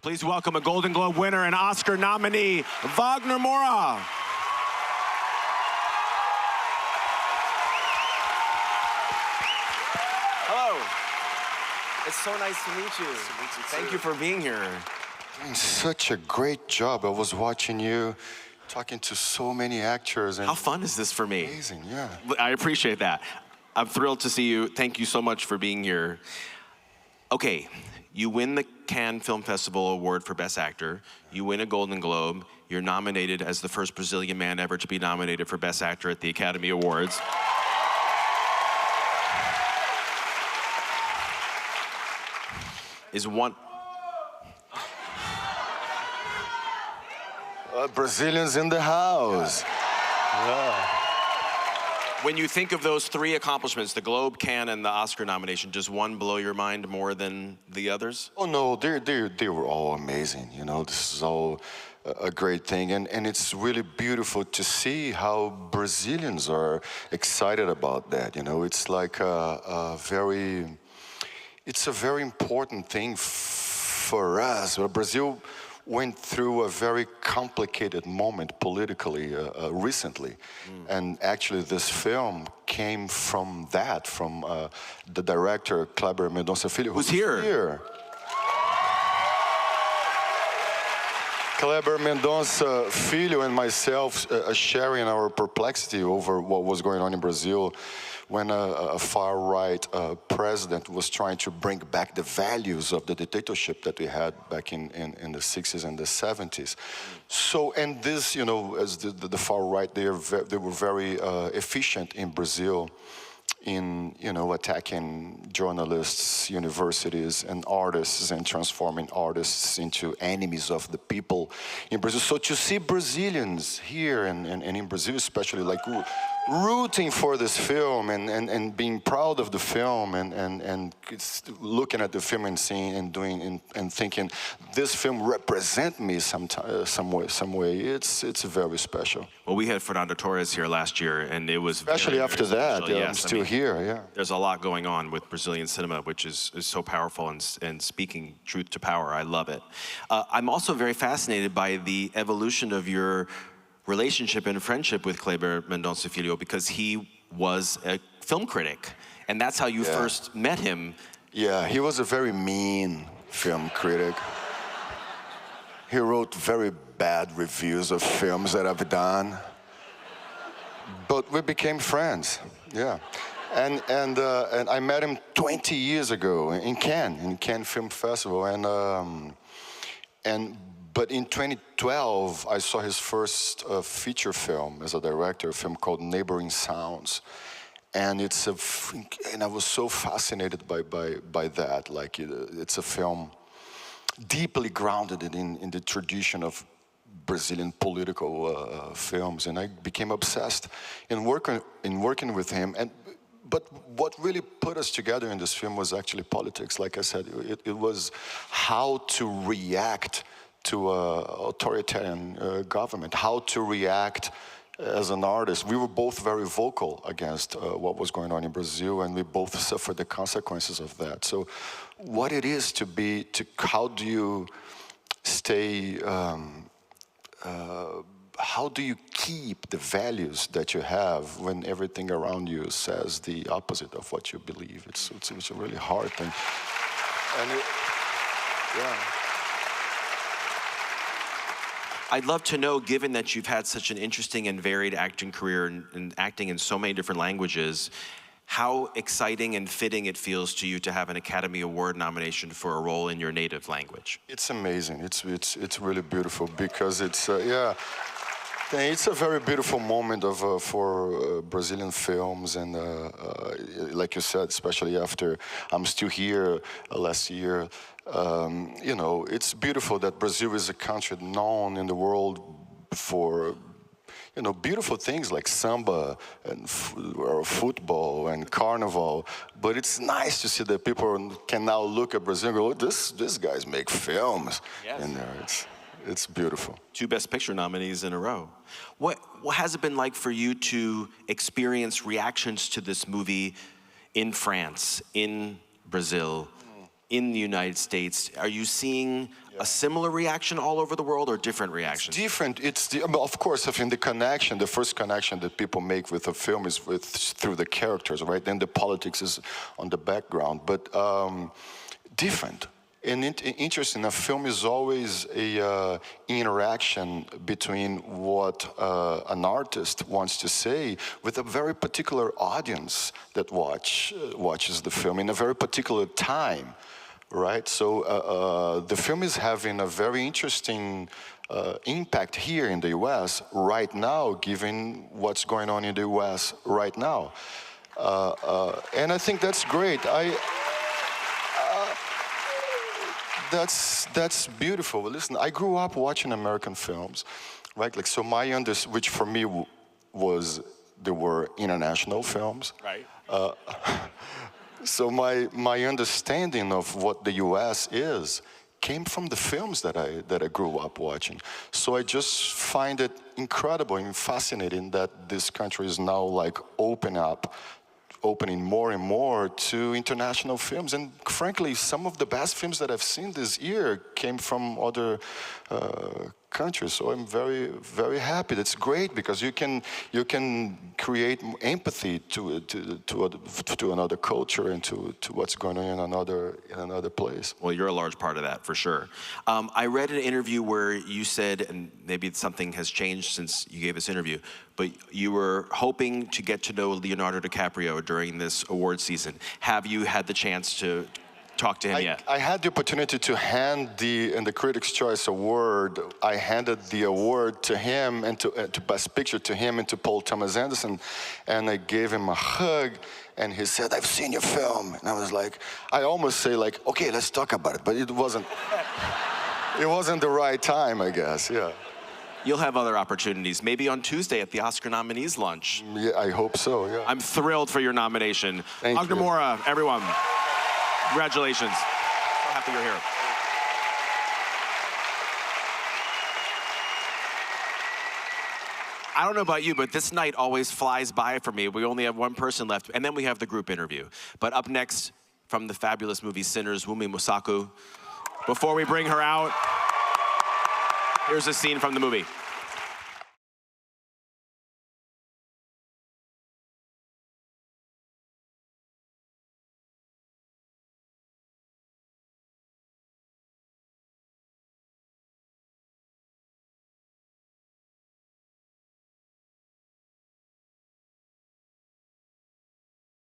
Please welcome a Golden Globe winner and Oscar nominee, Wagner Moura. Hello. It's so nice to meet you. Thank you for being here. Doing such a great job. I was watching you, talking to so many actors. And how fun is this for me? Amazing, yeah. I appreciate that. I'm thrilled to see you. Thank you so much for being here. Okay, you win the Cannes Film Festival Award for Best Actor. You win a Golden Globe. You're nominated as the first Brazilian man ever to be nominated for Best Actor at the Academy Awards. Is one... Brazilians in the house. Yeah. When you think of those three accomplishments, the Globe, Cannes, and the Oscar nomination, does one blow your mind more than the others? Oh no, they were all amazing. You know, this is all a great thing, and it's really beautiful to see how Brazilians are excited about that. You know, it's like it's a very important thing for us. Brazil went through a very complicated moment politically recently. And actually this film came from that, from the director, Kleber Mendonça Filho, who's here. Kleber Mendonça Filho and myself sharing our perplexity over what was going on in Brazil when a far-right president was trying to bring back the values of the dictatorship that we had back in the 60s and the 70s. So, and this, you know, as the far-right, they were very efficient in Brazil in, you know, attacking journalists, universities, and artists, and transforming artists into enemies of the people in Brazil. So to see Brazilians here, and in Brazil especially, like rooting for this film and being proud of the film and looking at the film and seeing and doing and thinking this film represents me some way, it's very special. Well, we had Fernando Torres here last year, and it was especially very, after very that. special. Yeah, yes, I'm still here. Yeah, there's a lot going on with Brazilian cinema, which is so powerful and speaking truth to power. I love it. I'm also very fascinated by the evolution of your relationship and friendship with Kleber Mendonça Filho, because he was a film critic, and that's how you first met him. Yeah, he was a very mean film critic. He wrote very bad reviews of films that I've done, but we became friends. Yeah, and I met him 20 years ago in Cannes Film Festival, but in 2012, I saw his first feature film as a director, a film called Neighboring Sounds. And and I was so fascinated by that. Like, it's a film deeply grounded in the tradition of Brazilian political films. And I became obsessed in working with him. But what really put us together in this film was actually politics. Like I said, it was how to react to an authoritarian government, how to react as an artist. We were both very vocal against what was going on in Brazil, and we both suffered the consequences of that. So what it is how do you stay, how do you keep the values that you have when everything around you says the opposite of what you believe? It's a really hard thing. And yeah. I'd love to know, given that you've had such an interesting and varied acting career and acting in so many different languages, how exciting and fitting it feels to you to have an Academy Award nomination for a role in your native language. It's amazing. It's really beautiful because it's it's a very beautiful moment for Brazilian films, and like you said, especially after I'm Still Here last year. You know, it's beautiful that Brazil is a country known in the world for, you know, beautiful things like samba and football and carnival. But it's nice to see that people can now look at Brazil and go, "These guys make films." Yes. And it's beautiful. 2 Best Picture nominees in a row. What has it been like for you to experience reactions to this movie in France, in Brazil, in the United States. Are you seeing a similar reaction all over the world or different reactions? It's different. Of course, I think the first connection that people make with a film is through the characters, right? Then the politics is on the background, but different. And interesting, a film is always a interaction between what an artist wants to say with a very particular audience that watches the film in a very particular time, right? So the film is having a very interesting impact here in the US right now, given what's going on in the US right now. And I think that's great. That's beautiful. Listen, I grew up watching American films, right? Like, so which for me they were international films. Right. So my understanding of what the U.S. is came from the films that I grew up watching. So I just find it incredible and fascinating that this country is now like opening more and more to international films. And frankly, some of the best films that I've seen this year came from other countries. So I'm very, very happy. That's great because you can create empathy to another culture and to what's going on in another place. Well, you're a large part of that for sure. I read an interview where you said, and maybe something has changed since you gave this interview, but you were hoping to get to know Leonardo DiCaprio during this award season. Have you had the chance to talk to him yet? I had the opportunity to hand in the Critics' Choice Award, I handed the award to him and to Best Picture to him and to Paul Thomas Anderson, and I gave him a hug, and he said, "I've seen your film." And I was like, I almost say like, okay, let's talk about it, but it wasn't the right time, I guess, yeah. You'll have other opportunities, maybe on Tuesday at the Oscar nominees lunch. Yeah, I hope so, yeah. I'm thrilled for your nomination. Thank Wagner you. Moura, everyone. Congratulations. So happy you're here. I don't know about you, but this night always flies by for me. We only have one person left, and then we have the group interview. But up next, from the fabulous movie Sinners, Wumi Mosaku. Before we bring her out, here's a scene from the movie.